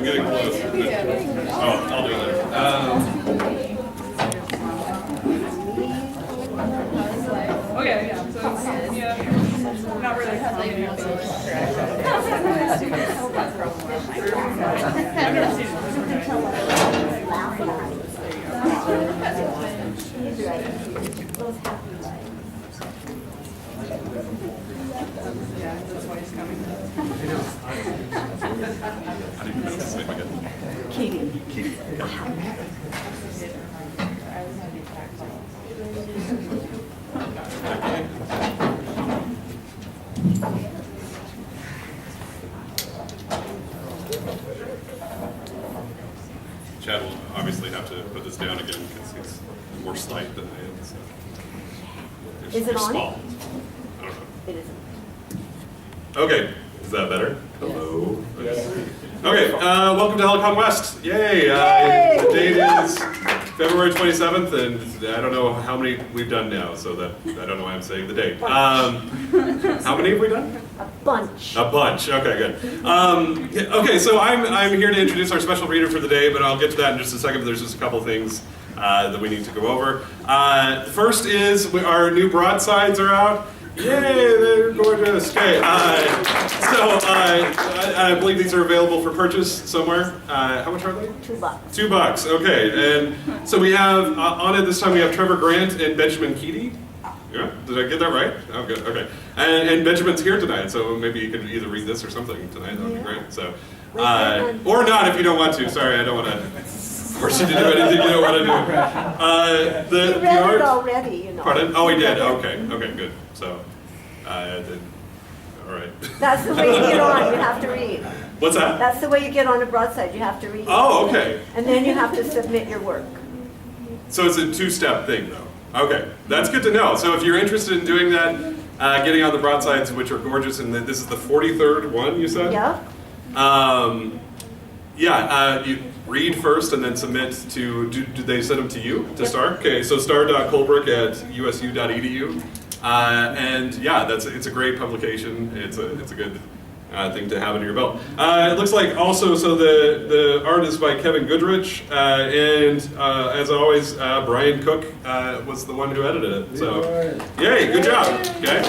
getting close. Oh, I'll do it later. Okay, yeah, so it's, yeah, not really having I've never seen yeah, that's why he's coming. I didn't know his name again. Katie. Chad will obviously have to put this down again because he's more slight than I am. So. Is it on? Small. I don't know. It isn't. Okay, is that better? Hello. Okay, welcome to Helicon West. Yay! The date is February 27th, and I don't know how many we've done now, so that I don't know why I'm saying the date. How many have we done? A bunch. A bunch. Okay, good. Okay, so I'm here to introduce our special reader for the day, but I'll get to that in just a second. But there's just a couple things that we need to go over. First is our new broadsides are out. Yay, they're gorgeous. Okay, I believe these are available for purchase somewhere. How much are they? $2. $2, okay. And so we have, on it this time we have Trevor Grant and Benjamin Keaty. Yeah, did I get that right? Oh, good, okay. And Benjamin's here tonight, so maybe you could either read this or something tonight, that would be great. So, or not if you don't want to. Sorry, I don't want to force you to do anything you don't want to do. He read it already, you know. Pardon? Oh, he did. Okay. Okay. Good. So, all right. That's the way you get on. You have to read. What's that? That's the way you get on a broadside. You have to read. Oh, okay. And then you have to submit your work. So it's a two-step thing, though. Okay, that's good to know. So if you're interested in doing that, getting on the broadsides, which are gorgeous, and this is the 43rd one, you said? Yeah. You read first and then submit to, do they send them to you to start? Okay, so star.colebrook@usu.edu. And yeah, it's a great publication. It's a good thing to have under your belt. It looks like also, so the art is by Kevin Goodrich, and as always, Brian Cook was the one who edited it. So, yay, good job. Okay.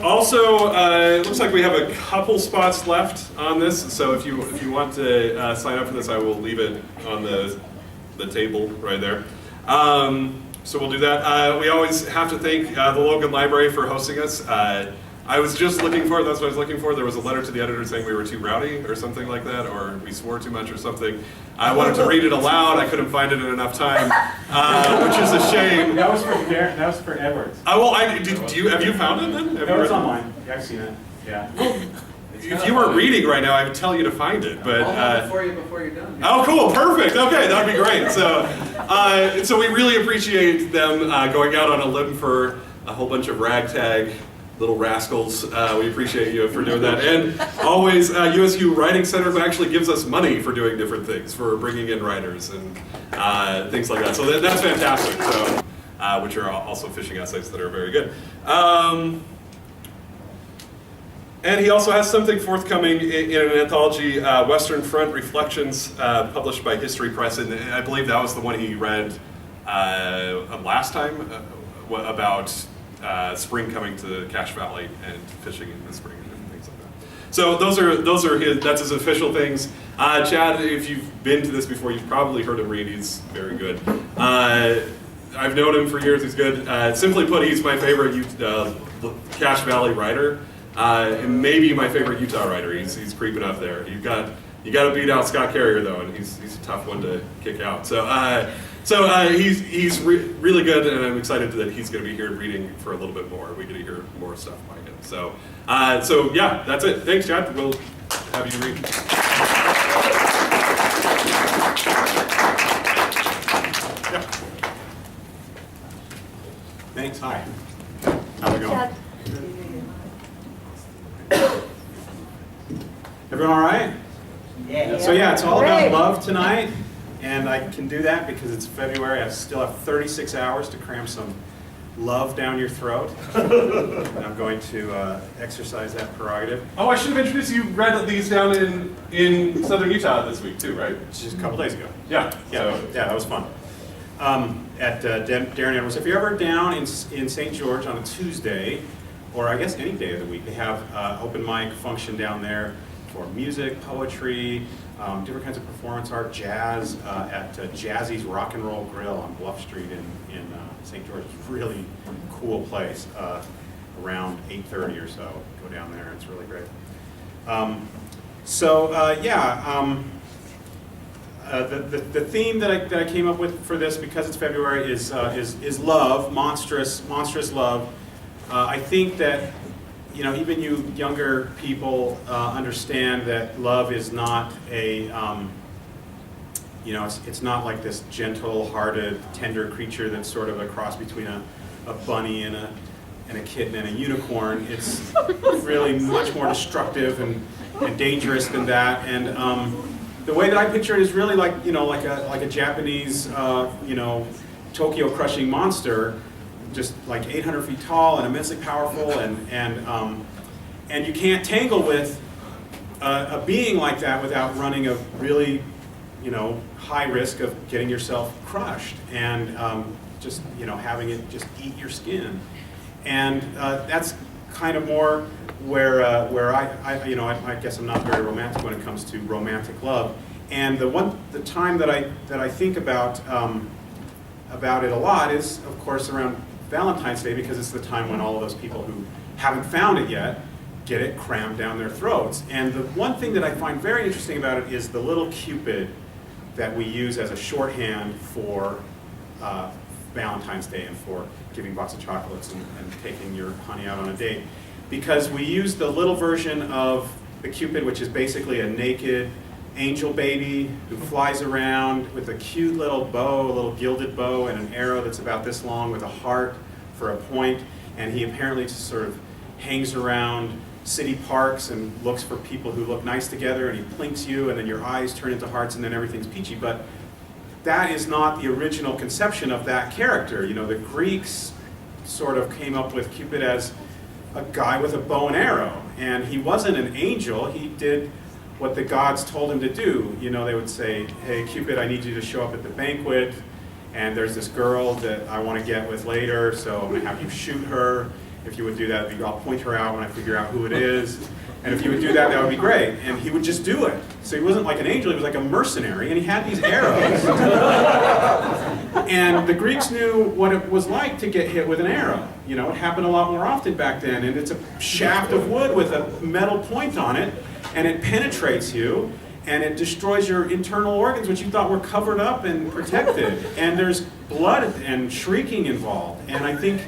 Also, it looks like we have a couple spots left on this. So if you want to sign up for this, I will leave it on the table right there. So we'll do that. We always have to thank the Logan Library for hosting us. I was just looking for it, that's what I was looking for. There was a letter to the editor saying we were too rowdy or something like that, or we swore too much or something. I wanted to read it aloud, I couldn't find it in enough time, which is a shame. That was for Edwards. Well, have you found it then? No, it's online. Yeah, I've seen it. Yeah. If you weren't reading right now, I would tell you to find it, but... I'll before you're done. Oh, cool, perfect, okay, that'd be great. So we really appreciate them going out on a limb for a whole bunch of ragtag little rascals. We appreciate you for doing that. And always, USU Writing Center who actually gives us money for doing different things, for bringing in writers and things like that. So that's fantastic, so, which are also fishing essays that are very good. And he also has something forthcoming in an anthology, Western Front Reflections, published by History Press, and I believe that was the one he read last time about spring coming to Cache Valley and fishing in the spring and things like that. So that's his official things. Chad, if you've been to this before, you've probably heard him read. He's very good. I've known him for years. He's good. Simply put, he's my favorite Cache Valley writer. And maybe my favorite Utah writer. He's creeping up there. You got to beat out Scott Carrier though, and he's a tough one to kick out. So he's really good, and I'm excited that he's going to be here reading for a little bit more. We get to hear more stuff by him. So yeah, that's it. Thanks, Chad. We'll have you read. Yeah. Thanks. Hi. How's it going? Chad. Everyone all right? Yeah. So yeah, it's all about Great. love tonight, and I can do that because it's February. I still have 36 hours to cram some love down your throat. And I'm going to exercise that prerogative. Oh, I should have introduced you. Read these down in southern Utah this week too, right? Just a couple days ago. Yeah. Yeah, that was fun. At Darren Edwards. If you're ever down in St. George on a Tuesday, or I guess any day of the week, they have open mic function down there for music, poetry, different kinds of performance art, jazz, at Jazzy's Rock and Roll Grill on Bluff Street in St. George. It's a really cool place. Around 8:30 or so, go down there. It's really great. The theme that I came up with for this, because it's February, is love, monstrous love. I think that even you younger people understand that love is not a it's not like this gentle-hearted, tender creature that's sort of a cross between a bunny and a kitten and a unicorn. It's really much more destructive and dangerous than that. And the way that I picture it is really like a Japanese Tokyo crushing monster, just like 800 feet tall and immensely powerful, and you can't tangle with a being like that without running a really high risk of getting yourself crushed and just having it just eat your skin. And that's kind of more where I guess I'm not very romantic when it comes to romantic love. And the time that I think about it a lot is, of course, around Valentine's Day, because it's the time when all of those people who haven't found it yet get it crammed down their throats. And the one thing that I find very interesting about it is the little Cupid that we use as a shorthand for Valentine's Day and for giving a box of chocolates and taking your honey out on a date. Because we use the little version of the Cupid, which is basically a naked angel baby who flies around with a cute little bow, a little gilded bow, and an arrow that's about this long with a heart for a point. And he apparently just sort of hangs around city parks and looks for people who look nice together, and he plinks you, and then your eyes turn into hearts, and then everything's peachy. But that is not the original conception of that character. The Greeks sort of came up with Cupid as a guy with a bow and arrow, and he wasn't an angel. He did what the gods told him to do. They would say, hey, Cupid, I need you to show up at the banquet, and there's this girl that I want to get with later, so I'm going to have you shoot her. If you would do that, I'll point her out when I figure out who it is. And if you would do that, that would be great. And he would just do it. So he wasn't like an angel, he was like a mercenary, and he had these arrows. And the Greeks knew what it was like to get hit with an arrow. It happened a lot more often back then. And it's a shaft of wood with a metal point on it, and it penetrates you, and it destroys your internal organs, which you thought were covered up and protected. And there's blood and shrieking involved. And I think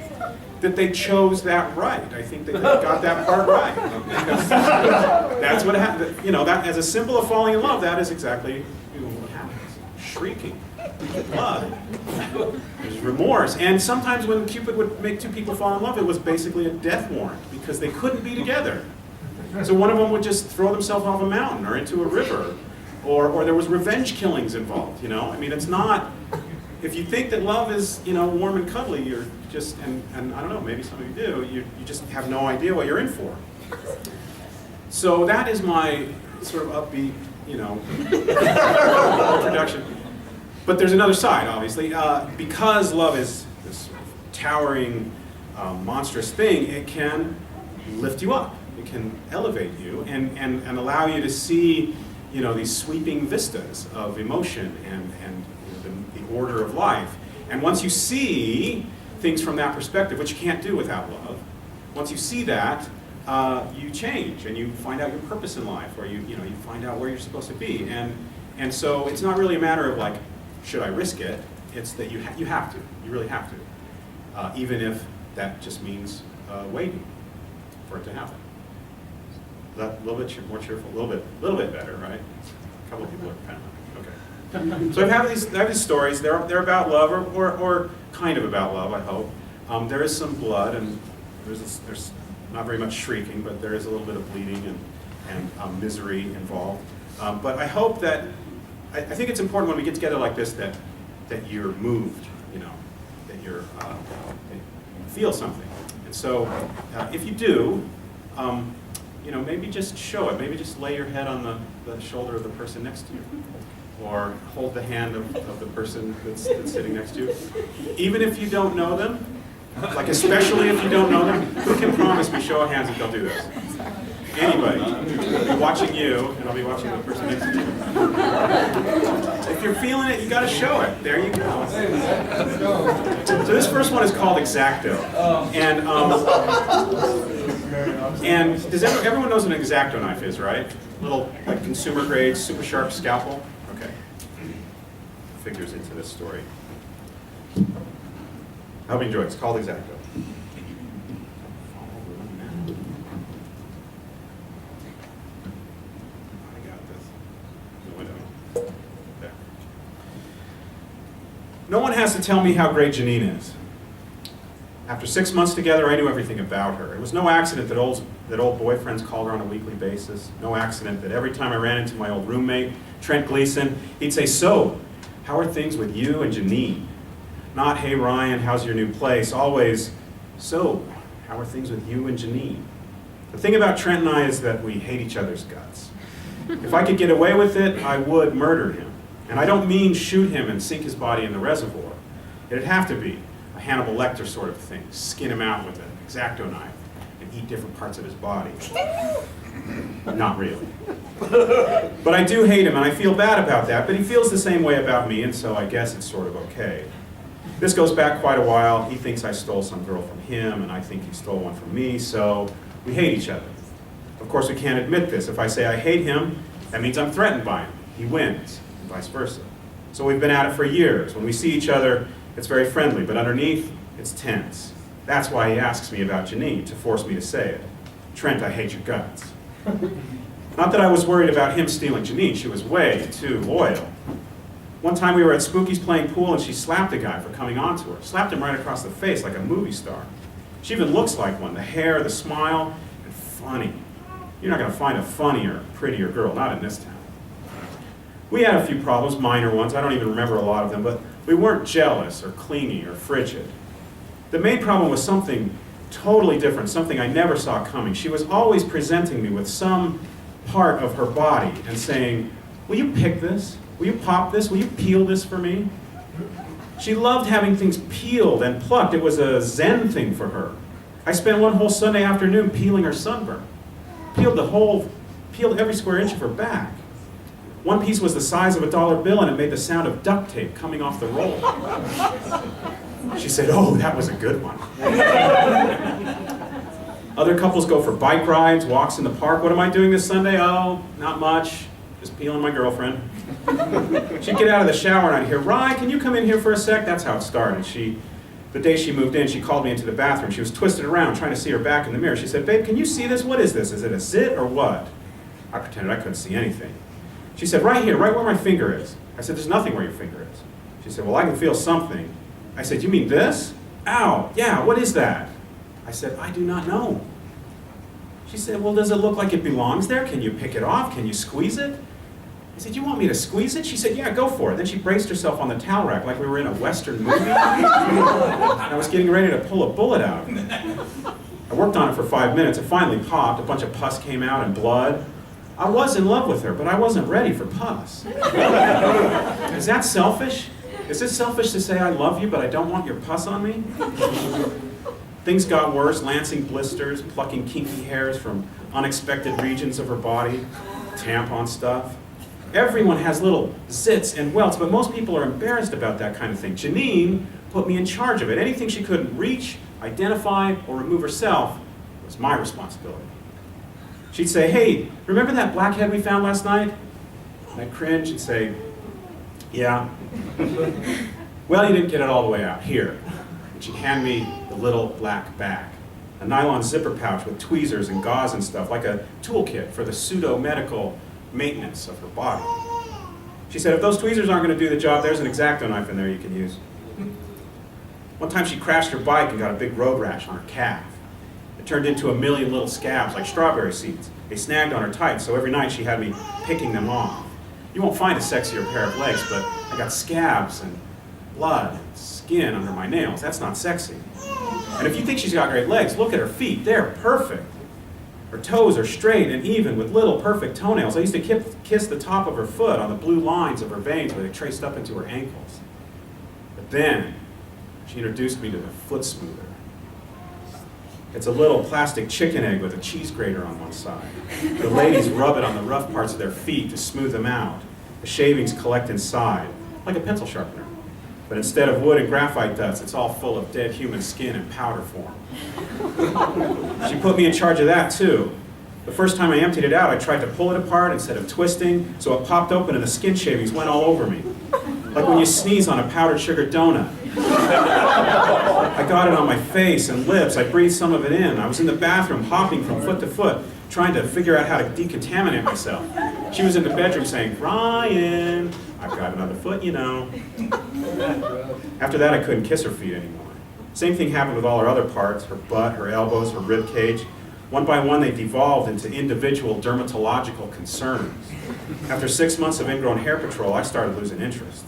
that they chose that right. I think that they got that part right. Because that's what happened. That as a symbol of falling in love, that is exactly what happens. Shrieking, blood, there's remorse. And sometimes when Cupid would make two people fall in love, it was basically a death warrant, because they couldn't be together. So one of them would just throw themselves off a mountain or into a river, or there was revenge killings involved. It's not. If you think that love is, warm and cuddly, you're just, and I don't know, maybe some of you do, you just have no idea what you're in for. So that is my sort of upbeat, introduction. But there's another side, obviously. Because love is this sort of towering, monstrous thing, it can lift you up. It can elevate you and allow you to see, these sweeping vistas of emotion and the order of life. And once you see things from that perspective, which you can't do without love, once you see that, you change and you find out your purpose in life, or you find out where you're supposed to be. And so it's not really a matter of like, should I risk it? It's that you have to. You really have to. Even if that just means waiting for it to happen. That a little bit more cheerful, a little bit better, right? A couple of people are kind of okay. So I have these stories. They're about love, or kind of about love, I hope. There is some blood, and there's not very much shrieking, but there is a little bit of bleeding and misery involved. But I hope that I think it's important when we get together like this that you're moved, that you're feel something. And so if you do, maybe just show it. Maybe just lay your head on the shoulder of the person next to you. Or hold the hand of the person that's sitting next to you. Even if you don't know them, like especially if you don't know them, who can promise me, show of hands, that they'll do this? Anybody. I'll be watching you, and I'll be watching the person next to you. If you're feeling it, you got to show it. There you go. So this first one is called X-Acto. And does everyone knows what an X-Acto knife is, right? Little like consumer grade, super sharp scalpel. Okay. Figures into this story. I hope you enjoy it. It's called X-Acto. I got this. The window. There. No one has to tell me how great Janine is. After 6 months together, I knew everything about her. It was no accident that old boyfriends called her on a weekly basis. No accident that every time I ran into my old roommate, Trent Gleason, he'd say, "So, how are things with you and Janine?" Not, "Hey Ryan, how's your new place?" Always, "So, how are things with you and Janine?" The thing about Trent and I is that we hate each other's guts. If I could get away with it, I would murder him. And I don't mean shoot him and sink his body in the reservoir. It'd have to be a Hannibal Lecter sort of thing. Skin him out with an X-Acto knife and eat different parts of his body. Not really. But I do hate him, and I feel bad about that, but he feels the same way about me, and so I guess it's sort of okay. This goes back quite a while. He thinks I stole some girl from him, and I think he stole one from me, so we hate each other. Of course, we can't admit this. If I say I hate him, that means I'm threatened by him. He wins, and vice versa. So we've been at it for years. When we see each other, it's very friendly, but underneath, it's tense. That's why he asks me about Janine, to force me to say it. "Trent, I hate your guts." Not that I was worried about him stealing Janine. She was way too loyal. One time we were at Spooky's playing pool, and she slapped a guy for coming on to her. Slapped him right across the face like a movie star. She even looks like one. The hair, the smile, and funny. You're not going to find a funnier, prettier girl, not in this town. We had a few problems, minor ones. I don't even remember a lot of them, but we weren't jealous or clingy or frigid. The main problem was something totally different, something I never saw coming. She was always presenting me with some part of her body and saying, "Will you pick this? Will you pop this? Will you peel this for me?" She loved having things peeled and plucked. It was a Zen thing for her. I spent one whole Sunday afternoon peeling her sunburn. Peeled every square inch of her back. One piece was the size of a dollar bill, and it made the sound of duct tape coming off the roll. She said, "Oh, that was a good one." Other couples go for bike rides, walks in the park. "What am I doing this Sunday?" "Oh, not much. Just peeling my girlfriend." She'd get out of the shower and I'd hear, "Ryan, can you come in here for a sec?" That's how it started. The day she moved in, she called me into the bathroom. She was twisted around, trying to see her back in the mirror. She said, "Babe, can you see this? What is this? Is it a zit or what?" I pretended I couldn't see anything. She said, "Right here, right where my finger is." I said, "There's nothing where your finger is." She said, "Well, I can feel something." I said, "You mean this?" "Ow, yeah, what is that?" I said, "I do not know." She said, "Well, does it look like it belongs there? Can you pick it off? Can you squeeze it?" I said, "You want me to squeeze it?" She said, "Yeah, go for it." Then she braced herself on the towel rack like we were in a Western movie. And I was getting ready to pull a bullet out of it. I worked on it for 5 minutes. It finally popped. A bunch of pus came out and blood. I was in love with her, but I wasn't ready for pus. Is that selfish? Is it selfish to say I love you, but I don't want your pus on me? Things got worse, lancing blisters, plucking kinky hairs from unexpected regions of her body, tampon stuff. Everyone has little zits and welts, but most people are embarrassed about that kind of thing. Janine put me in charge of it. Anything she couldn't reach, identify, or remove herself was my responsibility. She'd say, "Hey, remember that blackhead we found last night?" And I'd cringe and say, "Yeah." "Well, you didn't get it all the way out. Here." And she'd hand me the little black bag, a nylon zipper pouch with tweezers and gauze and stuff, like a toolkit for the pseudo-medical maintenance of her body. She said, "If those tweezers aren't going to do the job, there's an X-Acto knife in there you can use." One time she crashed her bike and got a big road rash on her calf. It turned into a million little scabs like strawberry seeds. They snagged on her tight, so every night she had me picking them off. You won't find a sexier pair of legs, but I got scabs and blood and skin under my nails. That's not sexy. And if you think she's got great legs, look at her feet. They're perfect. Her toes are straight and even with little perfect toenails. I used to kiss the top of her foot on the blue lines of her veins where they traced up into her ankles. But then she introduced me to the foot smoother. It's a little plastic chicken egg with a cheese grater on one side. The ladies rub it on the rough parts of their feet to smooth them out. The shavings collect inside, like a pencil sharpener. But instead of wood and graphite dust, it's all full of dead human skin in powder form. She put me in charge of that too. The first time I emptied it out, I tried to pull it apart instead of twisting, so it popped open and the skin shavings went all over me. Like when you sneeze on a powdered sugar donut. I got it on my face and lips. I breathed some of it in. I was in the bathroom hopping from foot to foot, trying to figure out how to decontaminate myself. She was in the bedroom saying, "Ryan, I've got another foot, you know." After that, I couldn't kiss her feet anymore. Same thing happened with all her other parts, her butt, her elbows, her rib cage. One by one, they devolved into individual dermatological concerns. After 6 months of ingrown hair patrol, I started losing interest.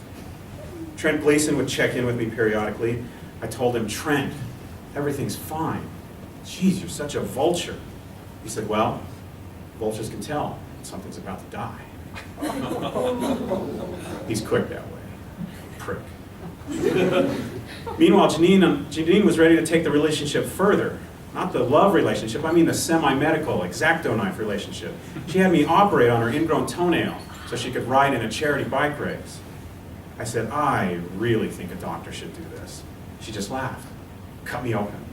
Trent Gleason would check in with me periodically. I told him, "Trent, everything's fine. Geez, you're such a vulture." He said, "Well, vultures can tell when something's about to die." He's quick that way. Prick. Meanwhile, Janine was ready to take the relationship further. Not the love relationship, I mean the semi-medical, X-Acto knife relationship. She had me operate on her ingrown toenail so she could ride in a charity bike race. I said, "I really think a doctor should do this." She just laughed, cut me open.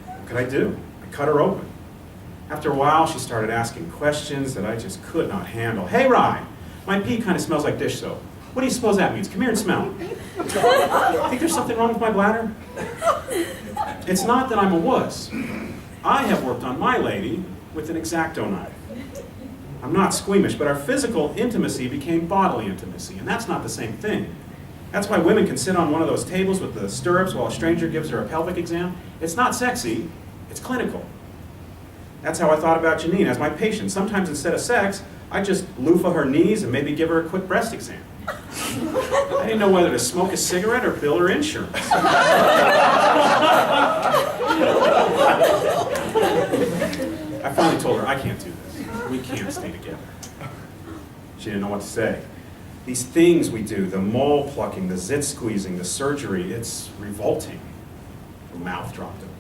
What could I do? I cut her open. After a while, she started asking questions that I just could not handle. "Hey, Rye, my pee kind of smells like dish soap. What do you suppose that means? Come here and smell. Think there's something wrong with my bladder?" It's not that I'm a wuss. I have worked on my lady with an X-Acto knife. I'm not squeamish, but our physical intimacy became bodily intimacy, and that's not the same thing. That's why women can sit on one of those tables with the stirrups while a stranger gives her a pelvic exam. It's not sexy, it's clinical. That's how I thought about Janine as my patient. Sometimes instead of sex, I just loofah her knees and maybe give her a quick breast exam. I didn't know whether to smoke a cigarette or bill her insurance. I finally told her, "I can't do this. We can't stay together." She didn't know what to say. These things we do, the mole plucking, the zit squeezing, the surgery, it's revolting. Her mouth dropped open.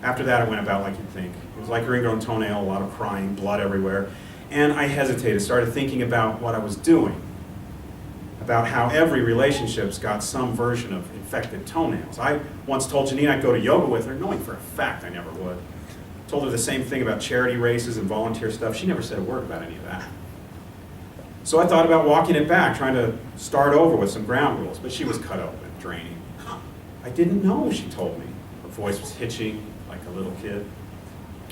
After that, I went about like you'd think. It was like her ingrown toenail, a lot of crying, blood everywhere. And I hesitated, started thinking about what I was doing. About how every relationship's got some version of infected toenails. I once told Janine I'd go to yoga with her, knowing for a fact I never would. Told her the same thing about charity races and volunteer stuff. She never said a word about any of that. So I thought about walking it back, trying to start over with some ground rules, but she was cut open, draining. "I didn't know," she told me. Her voice was hitching like a little kid.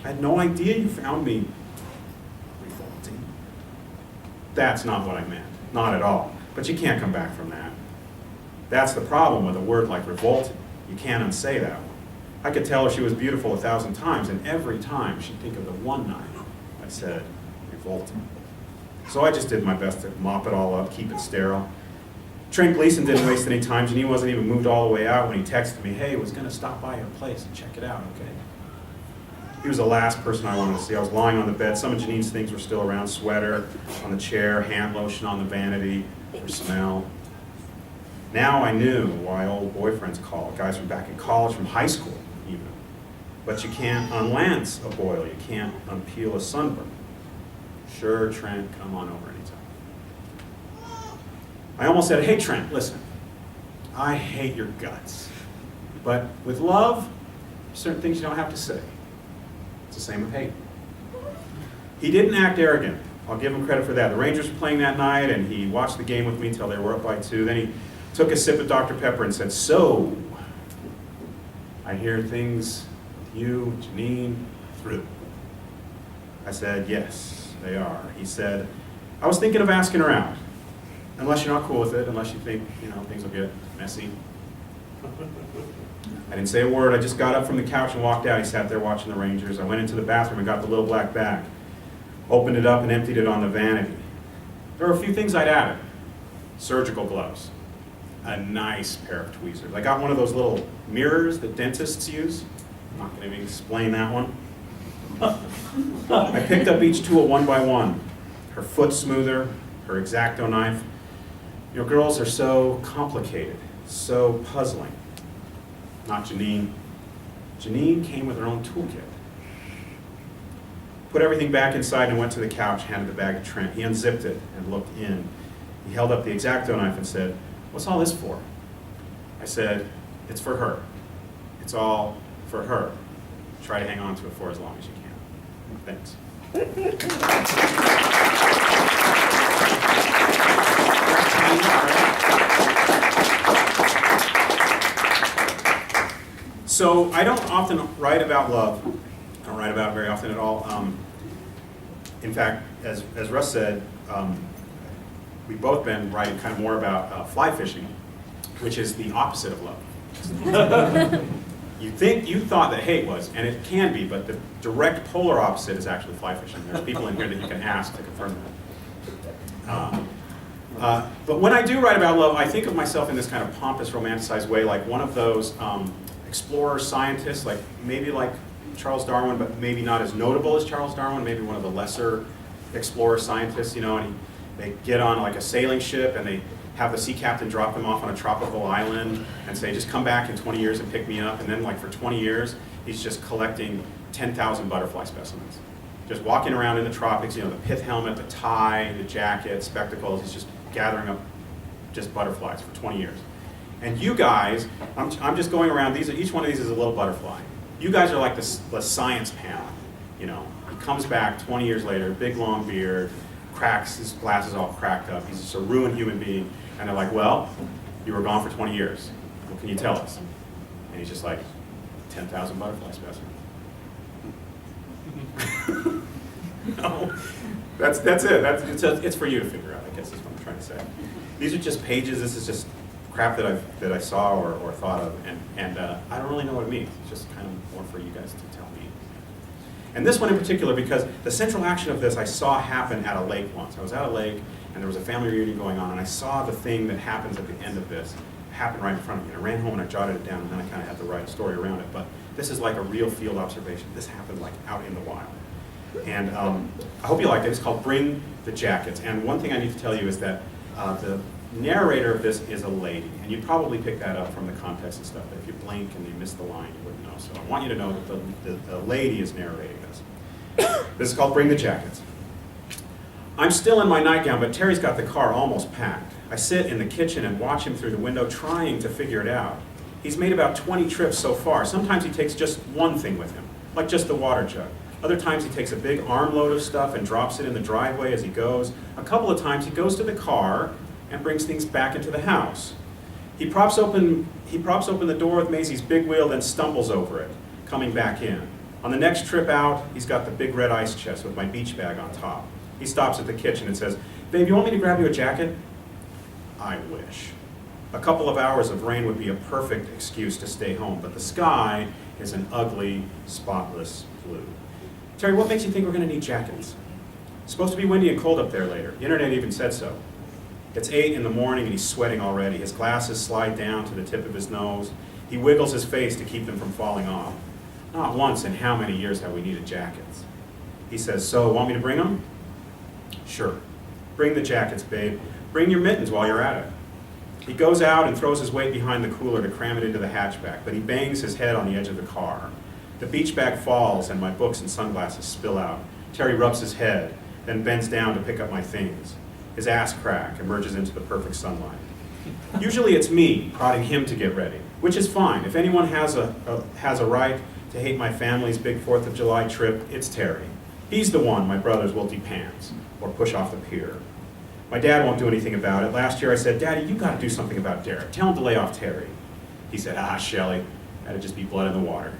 "I had no idea you found me revolting." That's not what I meant, not at all. But you can't come back from that. That's the problem with a word like revolting. You can't unsay that one. I could tell her she was beautiful 1,000 times, and every time she'd think of the one night I said, revolting. So I just did my best to mop it all up, keep it sterile. Trent Gleason didn't waste any time, and he wasn't even moved all the way out when he texted me, "Hey, I was going to stop by your place and check it out, okay?" He was the last person I wanted to see. I was lying on the bed. Some of Janine's things were still around, sweater on the chair, hand lotion on the vanity, her smell. Now I knew why old boyfriends call, guys from back in college, from high school even. But you can't unlance a boil, you can't unpeel a sunburn. "Sure, Trent, come on over anytime." I almost said, "Hey Trent, listen, I hate your guts. But with love, there's certain things you don't have to say." It's the same with hate. He didn't act arrogant. I'll give him credit for that. The Rangers were playing that night, and he watched the game with me until they were up by 2. Then he took a sip of Dr. Pepper and said, "So, I hear things with you, Janine, through." I said, "Yes, they are." He said, "I was thinking of asking her out. Unless you're not cool with it, unless you think, things will get messy." I didn't say a word. I just got up from the couch and walked out. He sat there watching the Rangers. I went into the bathroom and got the little black bag, opened it up and emptied it on the vanity. There were a few things I'd added. Surgical gloves. a nice pair of tweezers. I got one of those little mirrors that dentists use. I'm not going to even explain that one. I picked up each tool one by one. Her foot smoother, her X-Acto knife. You know, girls are so complicated, so puzzling. Not Janine. Janine came with her own toolkit. Put everything back inside and went to the couch, handed the bag to Trent. He unzipped it and looked in. He held up the X-Acto knife and said, "What's all this for?" I said, "It's for her. It's all for her. Try to hang on to it for as long as you can." Thanks. So I don't often write about love. I don't write about it very often at all. In fact, as Russ said, we've both been writing kind of more about fly fishing, which is the opposite of love. You thought that hate was, and it can be, but the direct polar opposite is actually fly fishing. There's people in here that you can ask to confirm that. But when I do write about love, I think of myself in this kind of pompous, romanticized way, like one of those explorer scientists, like maybe like Charles Darwin, but maybe not as notable as Charles Darwin, maybe one of the lesser explorer scientists, you know, and they get on like a sailing ship and they have the sea captain drop them off on a tropical island and say, just come back in 20 years and pick me up. And then like for 20 years, he's just collecting 10,000 butterfly specimens. Just walking around in the tropics, you know, the pith helmet, the tie, the jacket, spectacles, he's just gathering up just butterflies for 20 years. And you guys, I'm just going around, each one of these is a little butterfly. You guys are like the science panel, you know. He comes back 20 years later, big long beard, cracks, his glasses all cracked up, he's just a ruined human being. And they're like, well, you were gone for 20 years. What can you tell us? And he's just like, 10,000 butterfly specimens. No, that's it. It's for you to figure out, I guess is what I'm trying to say. These are just pages, this is just crap that I saw or thought of, and I don't really know what it means. It's just kind of more for you guys to tell me. And this one in particular, because the central action of this I saw happen at a lake once. I was at a lake, and there was a family reunion going on, and I saw the thing that happens at the end of this happen right in front of me. I ran home and I jotted it down, and then I kind of had to write a story around it. But this is like a real field observation. This happened like out in the wild. And I hope you like it. It's called Bring the Jackets. And one thing I need to tell you is that the narrator of this is a lady. And you probably pick that up from the context and stuff. But if you blink and you miss the line, you wouldn't know. So I want you to know that the lady is narrating this. This is called Bring the Jackets. I'm still in my nightgown, but Terry's got the car almost packed. I sit in the kitchen and watch him through the window trying to figure it out. He's made about 20 trips so far. Sometimes he takes just one thing with him, like just the water jug. Other times he takes a big armload of stuff and drops it in the driveway as he goes. A couple of times he goes to the car and brings things back into the house. He props open the door with Maisie's big wheel, then stumbles over it, coming back in. On the next trip out, he's got the big red ice chest with my beach bag on top. He stops at the kitchen and says, "Babe, you want me to grab you a jacket?" I wish. A couple of hours of rain would be a perfect excuse to stay home, but the sky is an ugly, spotless blue. Terry, what makes you think we're going to need jackets? It's supposed to be windy and cold up there later. The internet even said so. It's 8 in the morning and he's sweating already. His glasses slide down to the tip of his nose. He wiggles his face to keep them from falling off. Not once in how many years have we needed jackets? He says, "So, want me to bring them?" "Sure. Bring the jackets, babe. Bring your mittens while you're at it." He goes out and throws his weight behind the cooler to cram it into the hatchback, but he bangs his head on the edge of the car. The beach bag falls and my books and sunglasses spill out. Terry rubs his head, then bends down to pick up my things. His ass crack emerges into the perfect sunlight. Usually it's me prodding him to get ready, which is fine. If anyone has a right to hate my family's big 4th of July trip, it's Terry. He's the one my brothers will depants or push off the pier. My dad won't do anything about it. Last year I said, "Daddy, you got to do something about Derek. Tell him to lay off Terry." He said, "Shelley, that'd just be blood in the water."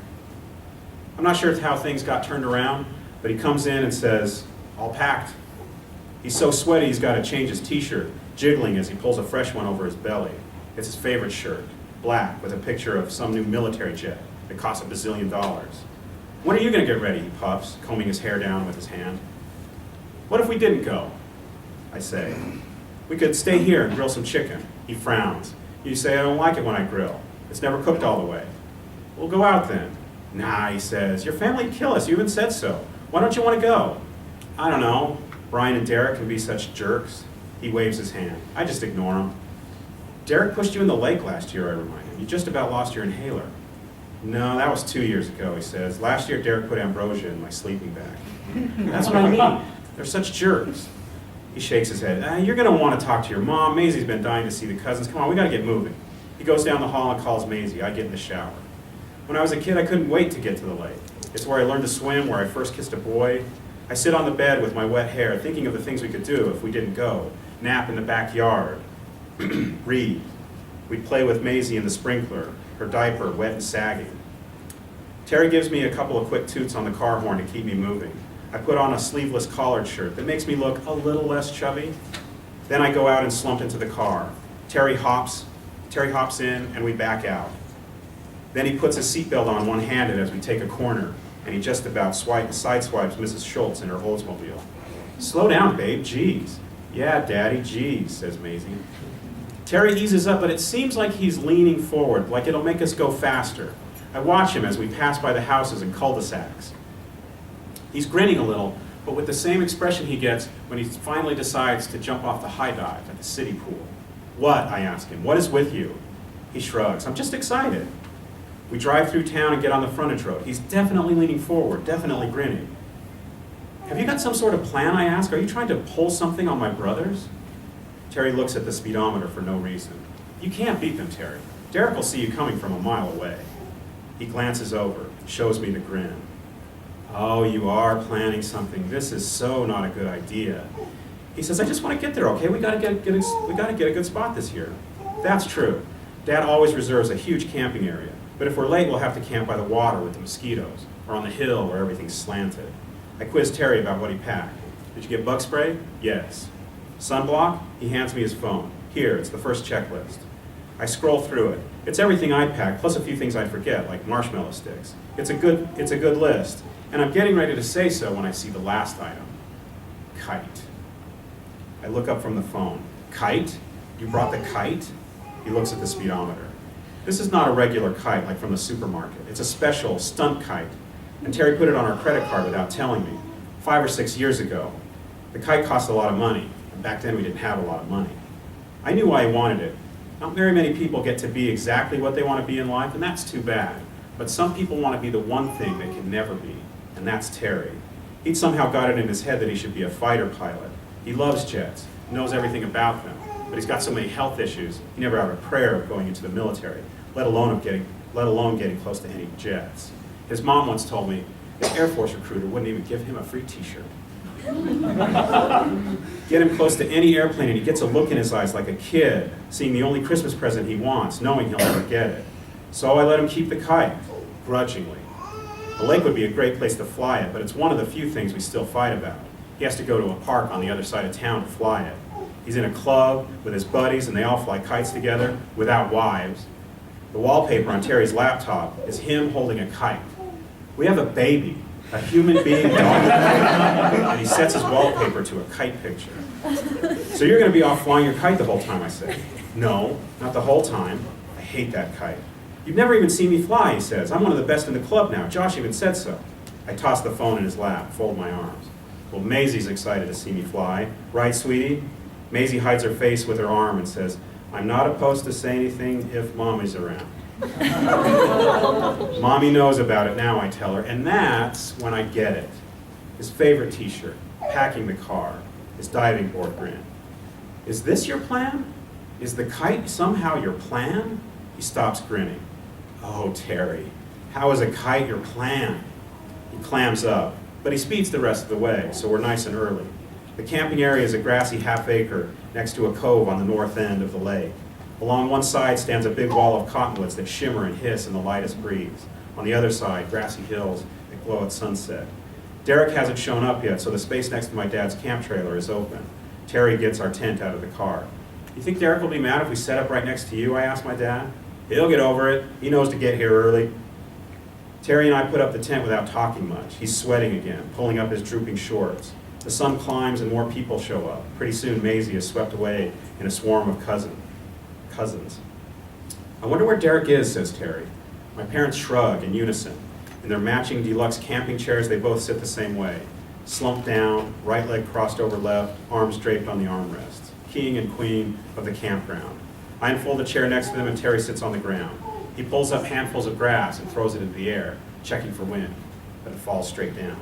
I'm not sure how things got turned around, but he comes in and says, "All packed." He's so sweaty he's got to change his t-shirt, jiggling as he pulls a fresh one over his belly. It's his favorite shirt, black, with a picture of some new military jet that costs $1 bazillion. "When are you going to get ready?" he puffs, combing his hair down with his hand. "What if we didn't go?" I say. "We could stay here and grill some chicken." He frowns. You say, I don't like it when I grill. It's never cooked all the way. We'll go out then. Nah, he says, your family'd kill us. You even said so. Why don't you want to go? I don't know. Brian and Derek can be such jerks. He waves his hand. I just ignore him. Derek pushed you in the lake last year, I remind him. You just about lost your inhaler. No, that was 2 years ago, he says. Last year, Derek put ambrosia in my sleeping bag. That's what I mean. They're such jerks. He shakes his head. You're going to want to talk to your mom. Maisie's been dying to see the cousins. Come on, we got to get moving. He goes down the hall and calls Maisie. I get in the shower. When I was a kid, I couldn't wait to get to the lake. It's where I learned to swim, where I first kissed a boy. I sit on the bed with my wet hair, thinking of the things we could do if we didn't go. Nap in the backyard. Read. We'd play with Maisie in the sprinkler, her diaper wet and sagging. Terry gives me a couple of quick toots on the car horn to keep me moving. I put on a sleeveless collared shirt that makes me look a little less chubby. Then I go out and slump into the car. Terry hops in and we back out. Then he puts his seatbelt on one-handed as we take a corner, and he just about sideswipes Mrs. Schultz in her Oldsmobile. Slow down, babe, geez. Yeah, Daddy, geez, says Maisie. Terry eases up, but it seems like he's leaning forward, like it'll make us go faster. I watch him as we pass by the houses and cul-de-sacs. He's grinning a little, but with the same expression he gets when he finally decides to jump off the high dive at the city pool. What? I ask him. What is with you? He shrugs. I'm just excited. We drive through town and get on the frontage road. He's definitely leaning forward, definitely grinning. Have you got some sort of plan, I ask? Are you trying to pull something on my brothers? Terry looks at the speedometer for no reason. You can't beat them, Terry. Derek will see you coming from a mile away. He glances over, shows me the grin. Oh, you are planning something. This is so not a good idea. He says, I just want to get there, okay? We gotta get a good spot this year. That's true. Dad always reserves a huge camping area. But if we're late, we'll have to camp by the water with the mosquitoes, or on the hill where everything's slanted. I quiz Terry about what he packed. Did you get bug spray? Yes. Sunblock? He hands me his phone. Here, it's the first checklist. I scroll through it. It's everything I packed, plus a few things I'd forget, like marshmallow sticks. It's a good list, and I'm getting ready to say so when I see the last item. Kite. I look up from the phone. Kite? You brought the kite? He looks at the speedometer. This is not a regular kite like from the supermarket. It's a special stunt kite. And Terry put it on our credit card without telling me. 5 or 6 years ago. The kite cost a lot of money. And back then we didn't have a lot of money. I knew why he wanted it. Not very many people get to be exactly what they want to be in life, and that's too bad. But some people want to be the one thing they can never be, and that's Terry. He'd somehow got it in his head that he should be a fighter pilot. He loves jets, knows everything about them, but he's got so many health issues, he never had a prayer of going into the military, let alone getting close to any jets. His mom once told me his Air Force recruiter wouldn't even give him a free t-shirt. Get him close to any airplane and he gets a look in his eyes like a kid, seeing the only Christmas present he wants, knowing he'll never get it. So I let him keep the kite, grudgingly. The lake would be a great place to fly it, but it's one of the few things we still fight about. He has to go to a park on the other side of town to fly it. He's in a club with his buddies and they all fly kites together without wives. The wallpaper on Terry's laptop is him holding a kite. We have a baby, a human being dog, and he sets his wallpaper to a kite picture. So you're going to be off flying your kite the whole time, I say. No, not the whole time. I hate that kite. You've never even seen me fly, he says. I'm one of the best in the club now. Josh even said so. I toss the phone in his lap, fold my arms. Well, Maisie's excited to see me fly. Right, sweetie? Maisie hides her face with her arm and says, I'm not opposed to say anything if Mommy's around. Mommy knows about it now, I tell her, and that's when I get it. His favorite t-shirt, packing the car, his diving board grin. Is this your plan? Is the kite somehow your plan? He stops grinning. Oh, Terry, how is a kite your plan? He clams up, but he speeds the rest of the way, so we're nice and early. The camping area is a grassy half-acre next to a cove on the north end of the lake. Along one side stands a big wall of cottonwoods that shimmer and hiss in the lightest breeze. On the other side, grassy hills that glow at sunset. Derek hasn't shown up yet, so the space next to my dad's camp trailer is open. Terry gets our tent out of the car. You think Derek will be mad if we set up right next to you, I ask my dad. He'll get over it. He knows to get here early. Terry and I put up the tent without talking much. He's sweating again, pulling up his drooping shorts. The sun climbs and more people show up. Pretty soon Maisie is swept away in a swarm of cousins. I wonder where Derek is, says Terry. My parents shrug in unison. In their matching deluxe camping chairs, they both sit the same way. Slumped down, right leg crossed over left, arms draped on the armrests. King and queen of the campground. I unfold a chair next to them and Terry sits on the ground. He pulls up handfuls of grass and throws it into the air, checking for wind, but it falls straight down.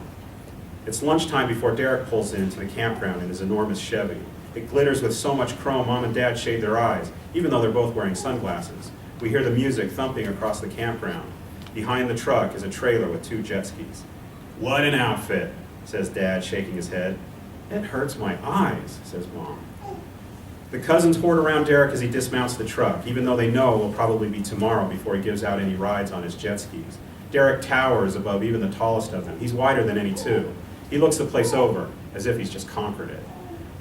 It's lunchtime before Derek pulls into the campground in his enormous Chevy. It glitters with so much chrome, Mom and Dad shade their eyes, even though they're both wearing sunglasses. We hear the music thumping across the campground. Behind the truck is a trailer with 2 jet skis. What an outfit, says Dad, shaking his head. It hurts my eyes, says Mom. The cousins hoard around Derek as he dismounts the truck, even though they know it will probably be tomorrow before he gives out any rides on his jet skis. Derek towers above even the tallest of them. He's wider than any 2. He looks the place over, as if he's just conquered it.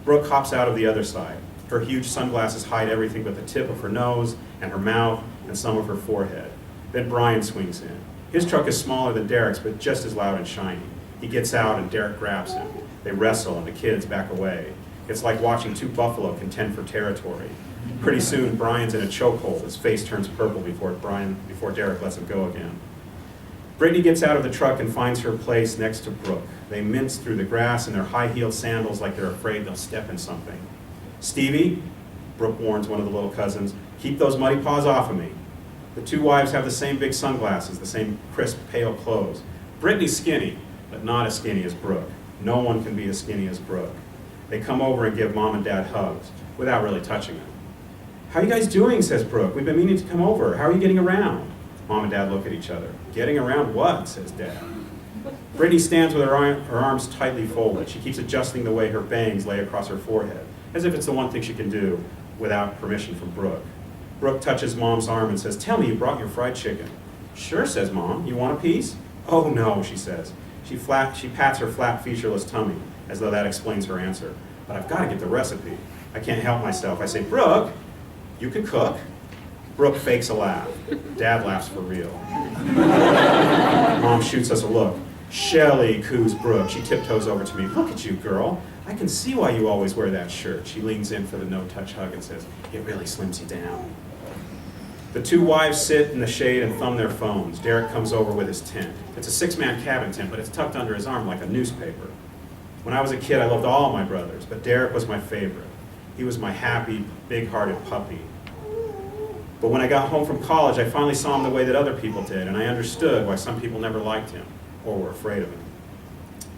Brooke hops out of the other side. Her huge sunglasses hide everything but the tip of her nose and her mouth and some of her forehead. Then Brian swings in. His truck is smaller than Derek's, but just as loud and shiny. He gets out and Derek grabs him. They wrestle and the kids back away. It's like watching 2 buffalo contend for territory. Pretty soon, Brian's in a chokehold. His face turns purple before Derek lets him go again. Brittany gets out of the truck and finds her place next to Brooke. They mince through the grass in their high-heeled sandals like they're afraid they'll step in something. Stevie, Brooke warns one of the little cousins, keep those muddy paws off of me. The 2 wives have the same big sunglasses, the same crisp, pale clothes. Brittany's skinny, but not as skinny as Brooke. No one can be as skinny as Brooke. They come over and give Mom and Dad hugs, without really touching them. How are you guys doing, says Brooke. We've been meaning to come over. How are you getting around? Mom and Dad look at each other. Getting around what, says Dad. Brittany stands with her arms tightly folded. She keeps adjusting the way her bangs lay across her forehead, as if it's the one thing she can do without permission from Brooke. Brooke touches Mom's arm and says, tell me you brought your fried chicken. Sure, says Mom. You want a piece? Oh, no, she says. She pats her flat, featureless tummy, as though that explains her answer. But I've got to get the recipe. I can't help myself. I say, Brooke, you can cook? Brooke fakes a laugh. Dad laughs for real. Mom shoots us a look. Shelly, coos Brooke. She tiptoes over to me. Look at you, girl. I can see why you always wear that shirt. She leans in for the no-touch hug and says, it really slims you down. The 2 wives sit in the shade and thumb their phones. Derek comes over with his tent. It's a 6-man cabin tent, but it's tucked under his arm like a newspaper. When I was a kid, I loved all my brothers, but Derek was my favorite. He was my happy, big-hearted puppy. But when I got home from college, I finally saw him the way that other people did, and I understood why some people never liked him or were afraid of him.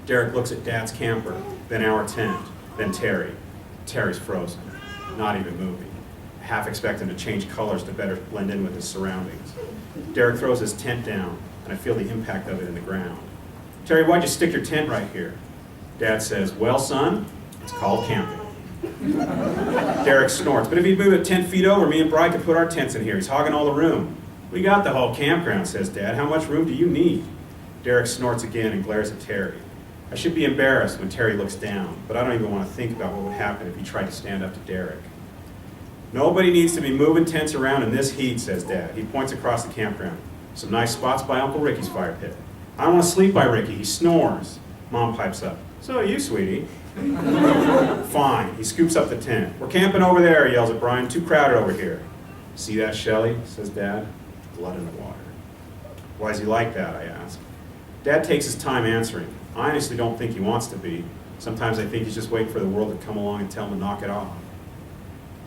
Derek looks at Dad's camper, then our tent, then Terry. Terry's frozen, not even moving. I half expect him to change colors to better blend in with his surroundings. Derek throws his tent down, and I feel the impact of it in the ground. Terry, why'd you stick your tent right here? Dad says, well, son, it's called camping. Derek snorts, but if he'd move it 10 feet over, me and Bri could put our tents in here. He's hogging all the room. We got the whole campground, says Dad. How much room do you need? Derek snorts again and glares at Terry. I should be embarrassed when Terry looks down, but I don't even want to think about what would happen if he tried to stand up to Derek. Nobody needs to be moving tents around in this heat, says Dad. He points across the campground. Some nice spots by Uncle Ricky's fire pit. I don't want to sleep by Ricky. He snores. Mom pipes up. So are you, sweetie. Fine. He scoops up the tent. We're camping over there, he yells at Brian. Too crowded over here. See that, Shelly? Says Dad. Blood in the water. Why is he like that, I ask. Dad takes his time answering. I honestly don't think he wants to be. Sometimes I think he's just waiting for the world to come along and tell him to knock it off.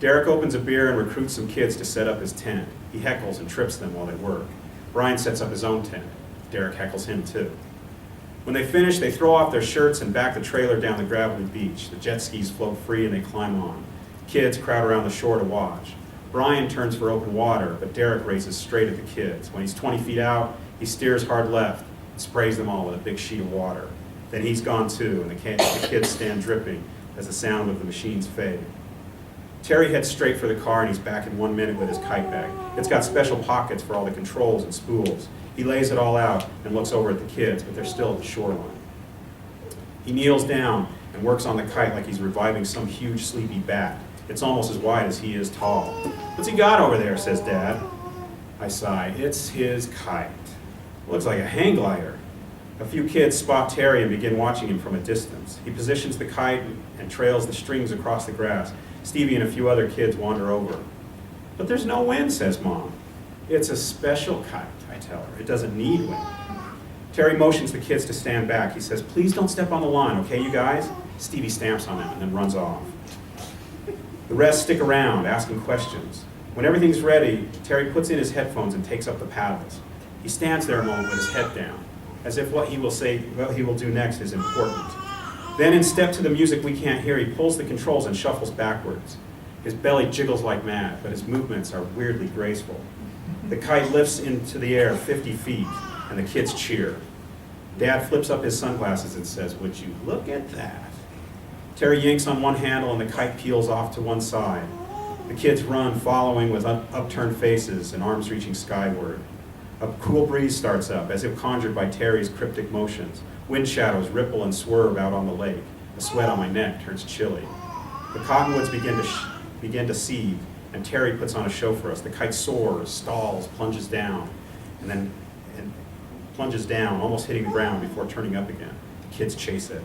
Derek opens a beer and recruits some kids to set up his tent. He heckles and trips them while they work. Brian sets up his own tent. Derek heckles him too. When they finish, they throw off their shirts and back the trailer down the gravelly beach. The jet skis float free and they climb on. Kids crowd around the shore to watch. Brian turns for open water, but Derek races straight at the kids. When he's 20 feet out, he steers hard left and sprays them all with a big sheet of water. Then he's gone too, and the kids stand dripping as the sound of the machines fade. Terry heads straight for the car and he's back in 1 minute with his kite bag. It's got special pockets for all the controls and spools. He lays it all out and looks over at the kids, but they're still at the shoreline. He kneels down and works on the kite like he's reviving some huge sleepy bat. It's almost as wide as he is tall. What's he got over there, says Dad. I sigh. It's his kite. Looks like a hang glider. A few kids spot Terry and begin watching him from a distance. He positions the kite and trails the strings across the grass. Stevie and a few other kids wander over. But there's no wind, says Mom. It's a special kite, I tell her. It doesn't need wind. Terry motions the kids to stand back. He says, please don't step on the line, okay, you guys? Stevie stamps on them and then runs off. The rest stick around, asking questions. When everything's ready, Terry puts in his headphones and takes up the paddles. He stands there a moment with his head down, as if what he will do next is important. Then, in step to the music we can't hear, he pulls the controls and shuffles backwards. His belly jiggles like mad, but his movements are weirdly graceful. The kite lifts into the air 50 feet, and the kids cheer. Dad flips up his sunglasses and says, would you look at that? Terry yanks on one handle and the kite peels off to one side. The kids run, following with upturned faces and arms reaching skyward. A cool breeze starts up, as if conjured by Terry's cryptic motions. Wind shadows ripple and swerve out on the lake. The sweat on my neck turns chilly. The cottonwoods begin to seethe, and Terry puts on a show for us. The kite soars, stalls, plunges down, plunges down, almost hitting the ground before turning up again. The kids chase it.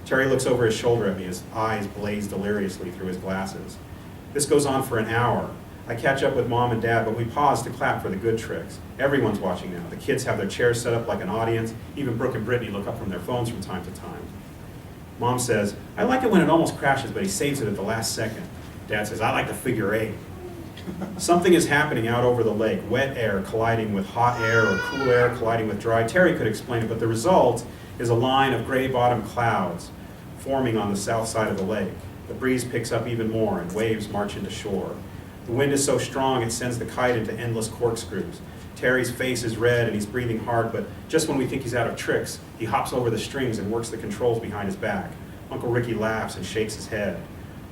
Terry looks over his shoulder at me, his eyes blaze deliriously through his glasses. This goes on for an hour. I catch up with Mom and Dad, but we pause to clap for the good tricks. Everyone's watching now. The kids have their chairs set up like an audience. Even Brooke and Brittany look up from their phones from time to time. Mom says, I like it when it almost crashes, but he saves it at the last second. Dad says, I like the figure eight. Something is happening out over the lake, wet air colliding with hot air or cool air colliding with dry. Terry could explain it, but the result is a line of gray-bottom clouds forming on the south side of the lake. The breeze picks up even more and waves march into shore. The wind is so strong it sends the kite into endless corkscrews. Terry's face is red and he's breathing hard, but just when we think he's out of tricks, he hops over the strings and works the controls behind his back. Uncle Ricky laughs and shakes his head.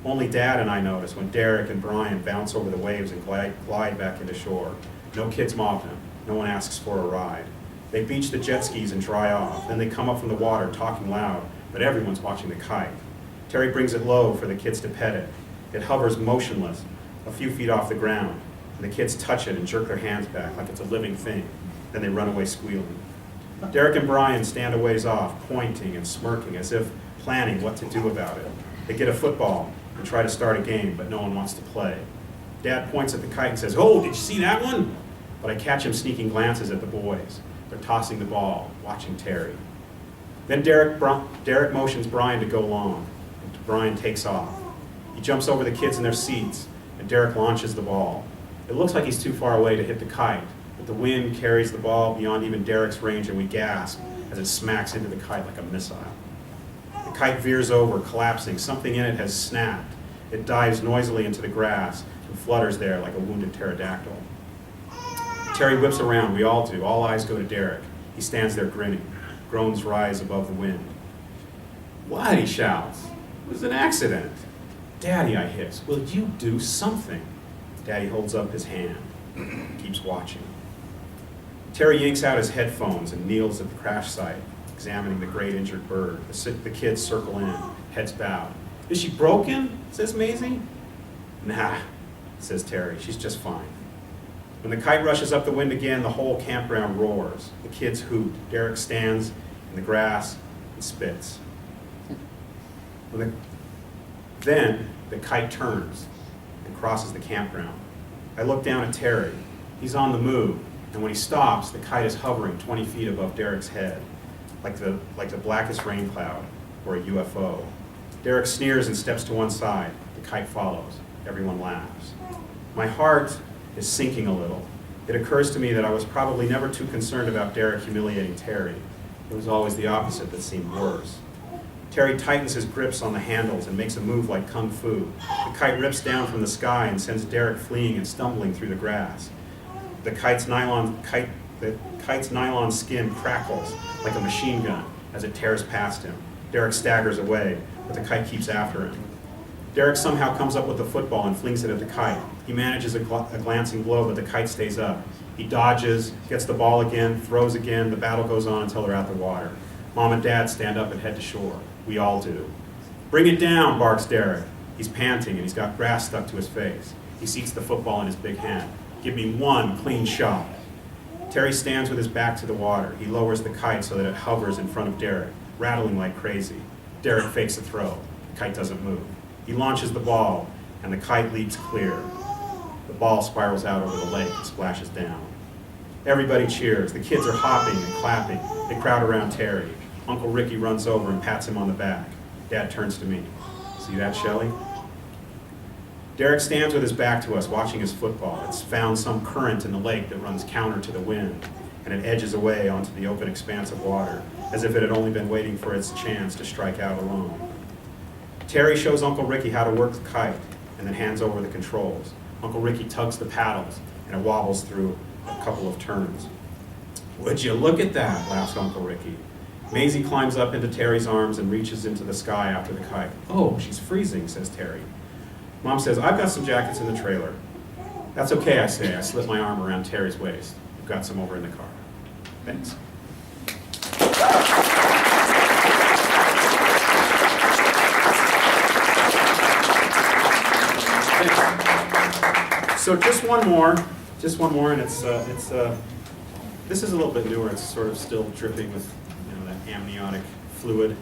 Only Dad and I notice when Derek and Brian bounce over the waves and glide back into shore. No kids mob them. No one asks for a ride. They beach the jet skis and dry off. Then they come up from the water talking loud, but everyone's watching the kite. Terry brings it low for the kids to pet it. It hovers motionless a few feet off the ground, and the kids touch it and jerk their hands back like it's a living thing. Then they run away squealing. Derek and Brian stand a ways off, pointing and smirking as if planning what to do about it. They get a football and try to start a game, but no one wants to play. Dad points at the kite and says, oh, did you see that one? But I catch him sneaking glances at the boys. They're tossing the ball, watching Terry. Then Derek motions Brian to go long, and Brian takes off. He jumps over the kids in their seats, and Derek launches the ball. It looks like he's too far away to hit the kite, but the wind carries the ball beyond even Derek's range, and we gasp as it smacks into the kite like a missile. The kite veers over, collapsing. Something in it has snapped. It dives noisily into the grass and flutters there like a wounded pterodactyl. Terry whips around. We all do. All eyes go to Derek. He stands there grinning. Groans rise above the wind. What? He shouts. It was an accident. Daddy, I hiss. Will you do something? Daddy holds up his hand. Keeps watching. Terry yanks out his headphones and kneels at the crash site, examining the great injured bird. The kids circle in, heads bowed. Is she broken? Says Maisie. Nah, says Terry. She's just fine. When the kite rushes up the wind again, the whole campground roars. The kids hoot. Derek stands in the grass and spits. Then the kite turns and crosses the campground. I look down at Terry. He's on the move, and when he stops, the kite is hovering 20 feet above Derek's head, like the blackest rain cloud or a UFO. Derek sneers and steps to one side. The kite follows. Everyone laughs. My heart is sinking a little. It occurs to me that I was probably never too concerned about Derek humiliating Terry. It was always the opposite that seemed worse. Terry tightens his grips on the handles and makes a move like kung fu. The kite rips down from the sky and sends Derek fleeing and stumbling through the grass. The kite's nylon skin crackles like a machine gun as it tears past him. Derek staggers away, but the kite keeps after him. Derek somehow comes up with the football and flings it at the kite. He manages a glancing blow, but the kite stays up. He dodges, gets the ball again, throws again. The battle goes on until they're out the water. Mom and Dad stand up and head to shore. We all do. Bring it down, barks Derek. He's panting and he's got grass stuck to his face. He seats the football in his big hand. Give me one clean shot. Terry stands with his back to the water. He lowers the kite so that it hovers in front of Derek, rattling like crazy. Derek fakes a throw. The kite doesn't move. He launches the ball, and the kite leaps clear. The ball spirals out over the lake and splashes down. Everybody cheers. The kids are hopping and clapping. They crowd around Terry. Uncle Ricky runs over and pats him on the back. Dad turns to me. See that, Shelley? Derek stands with his back to us, watching his football. It's found some current in the lake that runs counter to the wind, and it edges away onto the open expanse of water, as if it had only been waiting for its chance to strike out alone. Terry shows Uncle Ricky how to work the kite, and then hands over the controls. Uncle Ricky tugs the paddles, and it wobbles through a couple of turns. "Would you look at that?" laughs Uncle Ricky. Maisie climbs up into Terry's arms and reaches into the sky after the kite. "Oh, she's freezing," says Terry. Mom says, "I've got some jackets in the trailer." "That's okay," I say. I slip my arm around Terry's waist. "We've got some over in the car." Thanks. So just one more, and it's this is a little bit newer. It's sort of still dripping with, that amniotic fluid.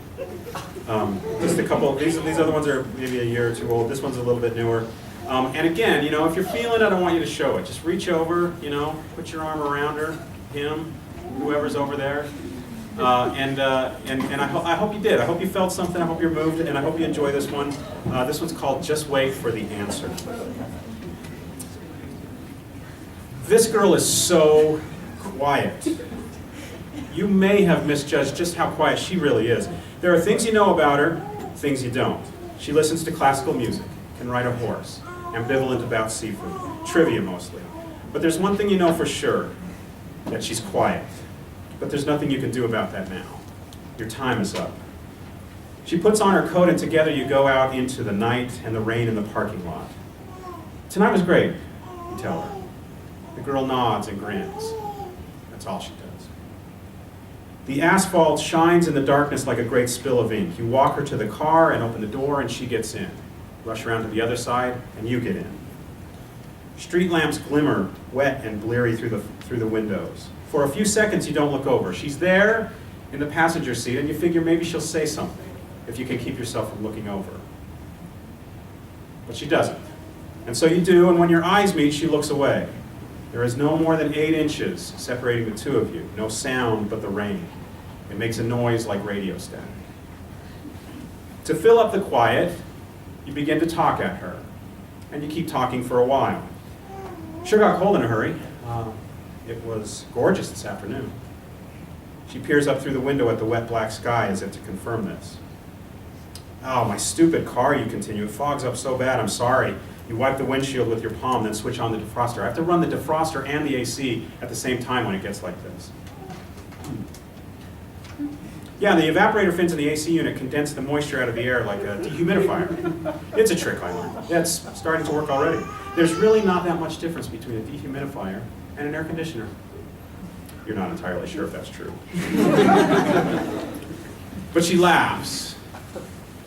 Just a couple. These other ones are maybe a year or two old. This one's a little bit newer. And again, if you're feeling it, I don't want you to show it. Just reach over, put your arm around her, him, whoever's over there. And I hope you did. I hope you felt something. I hope you're moved, and I hope you enjoy this one. This one's called "Just Wait for the Answer." This girl is so quiet. You may have misjudged just how quiet she really is. There are things you know about her, things you don't. She listens to classical music, can ride a horse, ambivalent about seafood, trivia mostly. But there's one thing you know for sure, that she's quiet. But there's nothing you can do about that now. Your time is up. She puts on her coat, and together you go out into the night and the rain in the parking lot. "Tonight was great," you tell her. The girl nods and grins. That's all she does. The asphalt shines in the darkness like a great spill of ink. You walk her to the car and open the door, and she gets in. Rush around to the other side, and you get in. Street lamps glimmer, wet and bleary through the windows. For a few seconds, you don't look over. She's there in the passenger seat, and you figure maybe she'll say something, if you can keep yourself from looking over. But she doesn't. And so you do, and when your eyes meet, she looks away. There is no more than 8 inches separating the two of you. No sound but the rain. It makes a noise like radio static. To fill up the quiet, you begin to talk at her, and you keep talking for a while. "Sure got cold in a hurry. It was gorgeous this afternoon." She peers up through the window at the wet black sky as if to confirm this. "Oh, my stupid car," you continue. "It fogs up so bad, I'm sorry." You wipe the windshield with your palm, then switch on the defroster. I have to run the defroster and the AC at the same time when it gets like this. "Yeah, the evaporator fins in the AC unit condense the moisture out of the air like a dehumidifier. It's a trick I learned. It's starting to work already. There's really not that much difference between a dehumidifier and an air conditioner." You're not entirely sure if that's true. But she laughs.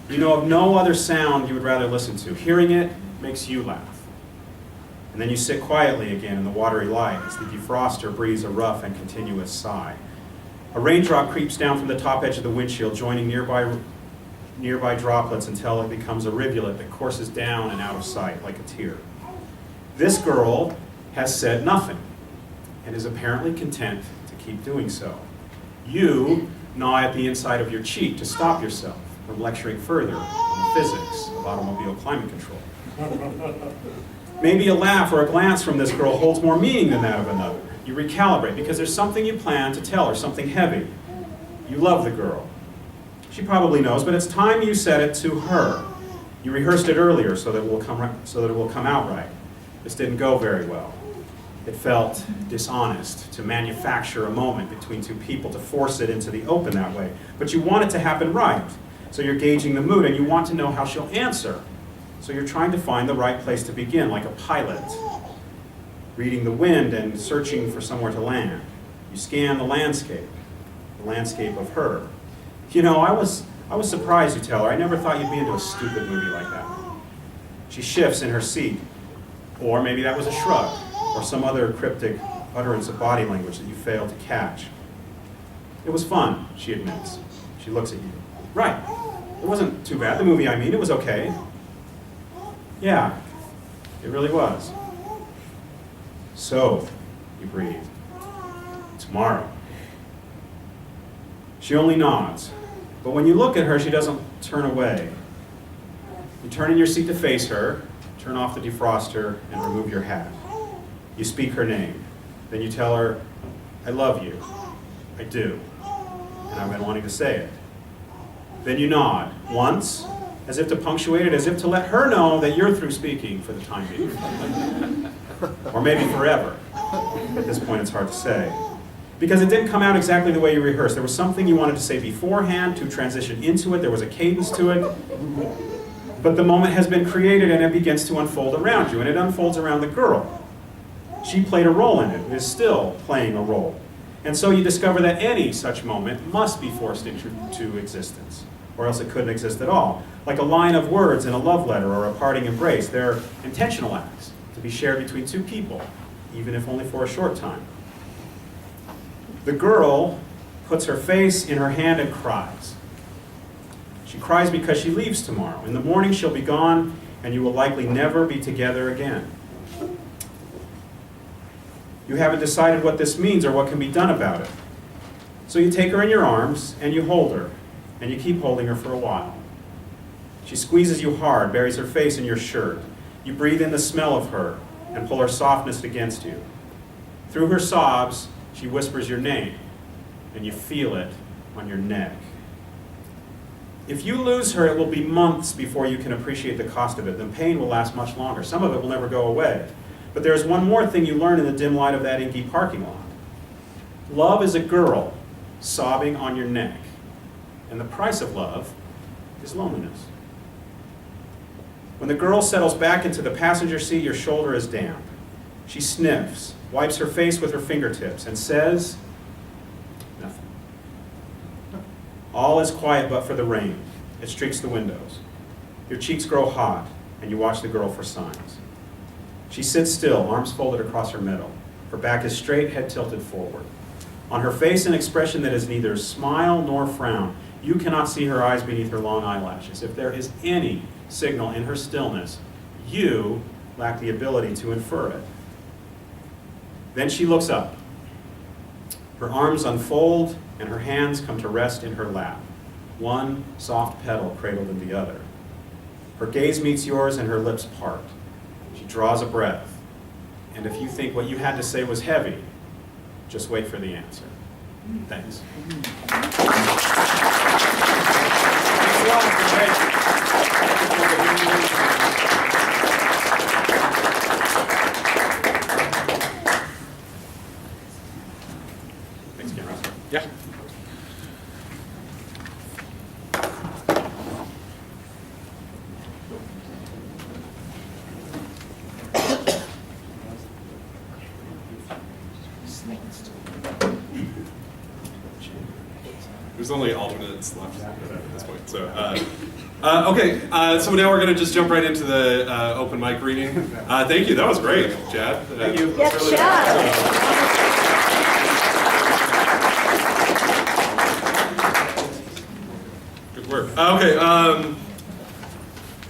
You know of no other sound you would rather listen to. Hearing it makes you laugh. And then you sit quietly again in the watery light as the defroster breathes a rough and continuous sigh. A raindrop creeps down from the top edge of the windshield, joining nearby droplets until it becomes a rivulet that courses down and out of sight like a tear. This girl has said nothing and is apparently content to keep doing so. You gnaw at the inside of your cheek to stop yourself from lecturing further on the physics of automobile climate control. Maybe a laugh or a glance from this girl holds more meaning than that of another. You recalibrate because there's something you plan to tell her, something heavy. You love the girl. She probably knows, but it's time you said it to her. You rehearsed it earlier so that it will come out right. This didn't go very well. It felt dishonest to manufacture a moment between two people, to force it into the open that way. But you want it to happen right. So you're gauging the mood, and you want to know how she'll answer. So you're trying to find the right place to begin, like a pilot, reading the wind and searching for somewhere to land. You scan the landscape of her. I was surprised, you tell her. I never thought you'd be into a stupid movie like that. She shifts in her seat. Or maybe that was a shrug, or some other cryptic utterance of body language that you failed to catch. It was fun, she admits. She looks at you. Right. It wasn't too bad. The movie, it was okay. Yeah, it really was. So, you breathe. Tomorrow. She only nods, but when you look at her, she doesn't turn away. You turn in your seat to face her, turn off the defroster, and remove your hat. You speak her name. Then you tell her, I love you. I do. And I've been wanting to say it. Then you nod, once, as if to punctuate it, as if to let her know that you're through speaking for the time being. Or maybe forever. At this point, it's hard to say. Because it didn't come out exactly the way you rehearsed. There was something you wanted to say beforehand to transition into it. There was a cadence to it. But the moment has been created and it begins to unfold around you. And it unfolds around the girl. She played a role in it and is still playing a role. And so you discover that any such moment must be forced into existence, or else it couldn't exist at all. Like a line of words in a love letter or a parting embrace, they're intentional acts to be shared between two people, even if only for a short time. The girl puts her face in her hand and cries. She cries because she leaves tomorrow. In the morning she'll be gone, and you will likely never be together again. You haven't decided what this means or what can be done about it. So you take her in your arms and you hold her, and you keep holding her for a while. She squeezes you hard, buries her face in your shirt. You breathe in the smell of her and pull her softness against you. Through her sobs, she whispers your name, and you feel it on your neck. If you lose her, it will be months before you can appreciate the cost of it. The pain will last much longer. Some of it will never go away. But there's one more thing you learn in the dim light of that inky parking lot. Love is a girl sobbing on your neck. And the price of love is loneliness. When the girl settles back into the passenger seat, your shoulder is damp. She sniffs, wipes her face with her fingertips, and says nothing. All is quiet but for the rain. It streaks the windows. Your cheeks grow hot, and you watch the girl for signs. She sits still, arms folded across her middle. Her back is straight, head tilted forward. On her face, an expression that is neither smile nor frown. You cannot see her eyes beneath her long eyelashes. If there is any signal in her stillness, you lack the ability to infer it. Then she looks up. Her arms unfold, and her hands come to rest in her lap. One soft petal cradled in the other. Her gaze meets yours, and her lips part. She draws a breath. And if you think what you had to say was heavy, just wait for the answer. Thanks. Thanks again, Russ. Yeah. There's only alternates left at this point. So, okay. So now we're going to just jump right into the open mic reading. Thank you. That was great, Chad. Thank you. Yes, Chad. Good work. Okay.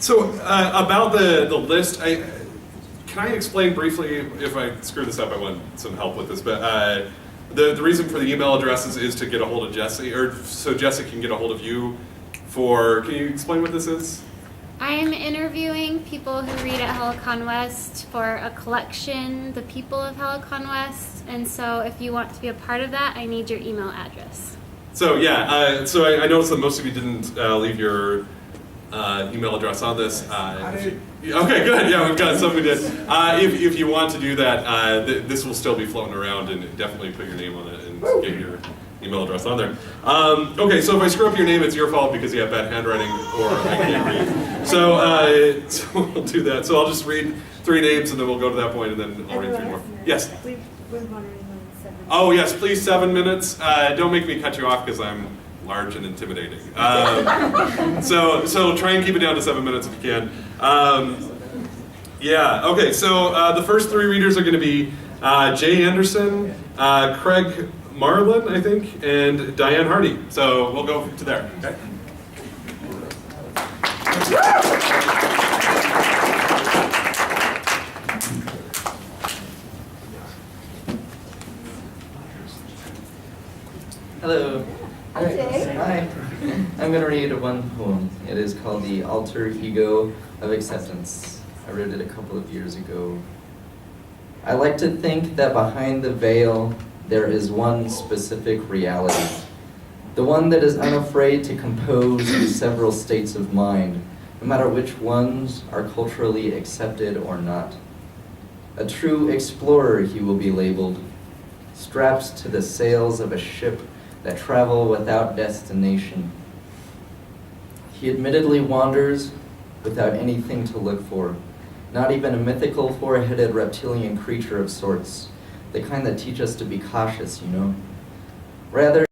So about the list, can I explain briefly? If I screw this up, I want some help with this. But the reason for the email addresses is to get a hold of Jesse, or so Jesse can get a hold of you. Can you explain what this is? I'm interviewing people who read at Helicon West for a collection, The People of Helicon West, and so if you want to be a part of that, I need your email address. So yeah, so I noticed that most of you didn't leave your email address on this. Okay, good. Yeah, we've got some who did. If you want to do that, this will still be floating around, and definitely put your name on it and get your email address on there. Okay, so if I screw up your name, it's your fault because you have bad handwriting or I can't read. So we'll do that. So I'll just read 3 names, and then we'll go to that point, and then I'll read 3 more. Yes? We're wondering when 7. Oh, yes, please, 7 minutes. Don't make me cut you off because I'm large and intimidating. So try and keep it down to 7 minutes if you can. Yeah, okay, so the first 3 readers are going to be Jay Anderson, Craig Marlin, I think, and Diane Hardy. So we'll go to there. Okay. Hello. Hi, Jay. Hi. I'm going to read one poem. It is called The Alter Ego of Acceptance. I wrote it a couple of years ago. I like to think that behind the veil there is one specific reality. The one that is unafraid to compose several states of mind, no matter which ones are culturally accepted or not. A true explorer he will be labeled, strapped to the sails of a ship that travel without destination. He admittedly wanders without anything to look for, not even a mythical four-headed reptilian creature of sorts, the kind that teach us to be cautious, you know. Rather,